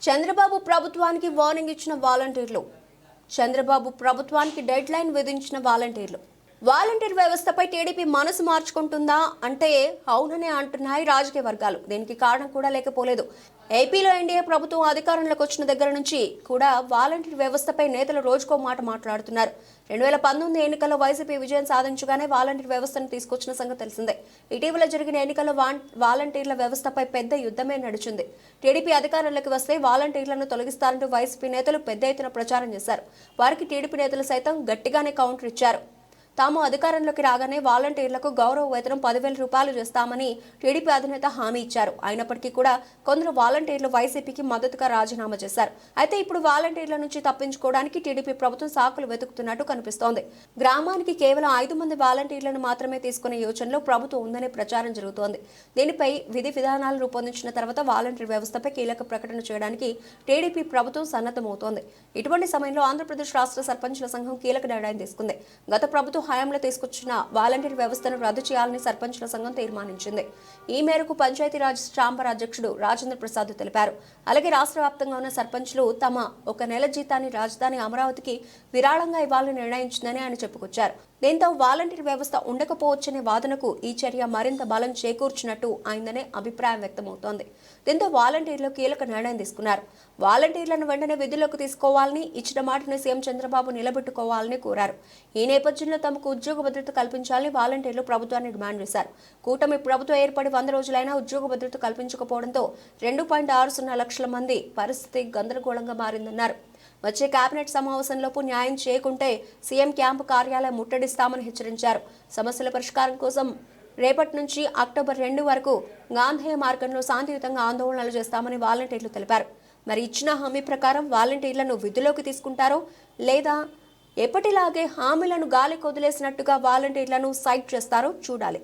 చంద్రబాబు ప్రభుత్వానికి వార్నింగ్ ఇచ్చిన వాలంటీర్లు. చంద్రబాబు ప్రభుత్వానికి డెడ్ లైన్ విధించిన వాలంటీర్లు. వాలంటీర్ వ్యవస్థపై టీడీపీ మనసు మార్చుకుంటుందా అంటే అవుననే అంటున్నాయి రాజకీయ వర్గాలు. దీనికి కారణం కూడా లేకపోలేదు. ఏపీలో ఎన్డీఏ ప్రభుత్వం అధికారంలోకి వచ్చిన దగ్గర నుంచి కూడా వాలంటీర్ వ్యవస్థపై నేతలు రోజుకో మాట మాట్లాడుతున్నారు. 2019 ఎన్నికల్లో వైసీపీ విజయం సాధించగానే వాలంటీర్ వ్యవస్థను తీసుకొచ్చిన సంగతి తెలిసిందే. ఇటీవల జరిగిన ఎన్నికల్లో వాలంటీర్ల వ్యవస్థపై పెద్ద యుద్ధమే నడిచింది. టీడీపీ అధికారంలోకి వస్తే వాలంటీర్లను తొలగిస్తారంటూ వైసీపీ నేతలు పెద్ద ఎత్తున ప్రచారం చేశారు. వారికి టీడీపీ నేతలు సైతం గట్టిగానే కౌంటర్ ఇచ్చారు. తాము అధికారంలోకి రాగానే వాలంటీర్లకు గౌరవ వేతనం 10,000 రూపాయలు చేస్తామని టీడీపీ అధినేత హామీ ఇచ్చారు. అయినప్పటికీ కూడా కొందరు వాలంటీర్లు వైసీపీకి మద్దతుగా రాజీనామా చేశారు. అయితే ఇప్పుడు వాలంటీర్ల నుంచి తప్పించుకోవడానికి టీడీపీ ప్రభుత్వం సాకులు వెతుకుతున్నట్టు కనిపిస్తోంది. గ్రామానికి కేవలం 5 మంది వాలంటీర్లను మాత్రమే తీసుకునే యోచనలో ప్రభుత్వం ఉందనే ప్రచారం జరుగుతోంది. దీనిపై విధి విధానాలు రూపొందించిన తర్వాత వాలంటీర్ వ్యవస్థపై కీలక ప్రకటన చేయడానికి టీడీపీ ప్రభుత్వం సన్నద్ధమవుతోంది. ఇటువంటి సమయంలో ఆంధ్రప్రదేశ్ రాష్ట్ర సర్పంచుల సంఘం కీలక నిర్ణయం తీసుకుంది. గత ప్రభుత్వం హయాంలో తీసుకొచ్చిన వాలంటీర్ వ్యవస్థను రద్దు చేయాలని సర్పంచుల సంఘం తీర్మానించింది. ఈ మేరకు పంచాయతీరాజ్ ఛాంబర్ అధ్యక్షుడు రాజేంద్ర ప్రసాద్ తెలిపారు. అలాగే రాష్ట్ర వ్యాప్తంగా ఉన్న సర్పంచులు తమ 1 నెల జీతాన్ని రాజధాని అమరావతికి విరాళంగా ఇవ్వాలని నిర్ణయించిందని ఆయన చెప్పుకొచ్చారు. దీంతో వాలంటీర్ వ్యవస్థ ఉండకపోవచ్చనే వాదనకు ఈ చర్య మరింత బలం చేకూర్చినట్టు అయిందనే అభిప్రాయం వ్యక్తమవుతోంది. దీంతో వాలంటీర్లు కీలక నిర్ణయం తీసుకున్నారు. వాలంటీర్లను వెంటనే విధుల్లోకి తీసుకోవాలని, ఇచ్చిన మాటను సీఎం చంద్రబాబు నిలబెట్టుకోవాలని కోరారు. ఈ నేపథ్యంలో తమకు ఉద్యోగ భద్రత కల్పించాలని వాలంటీర్లు ప్రభుత్వాన్ని డిమాండ్ చేశారు. కూటమి ప్రభుత్వం ఏర్పడి 100 రోజులైనా ఉద్యోగ భద్రత కల్పించకపోవడంతో 2.60 లక్షల మంది పరిస్థితి గందరగోళంగా మారిందన్నారు. వచ్చే కేబినెట్ సమావేశంలోపు న్యాయం చేయకుంటే సీఎం క్యాంపు కార్యాలయం ముట్టడిస్తామని హెచ్చరించారు. సమస్యల పరిష్కారం కోసం రేపటి నుంచి అక్టోబర్ 2 వరకు గాంధేయ మార్గంలో శాంతియుతంగా ఆందోళనలు చేస్తామని వాలంటీర్లు తెలిపారు. మరి ఇచ్చిన హామీ ప్రకారం వాలంటీర్లను విధుల్లోకి తీసుకుంటారో లేదా ఎప్పటిలాగే హామీలను గాలి కొదిలేసినట్టుగా వాలంటీర్లను సైట్ చేస్తారో చూడాలి.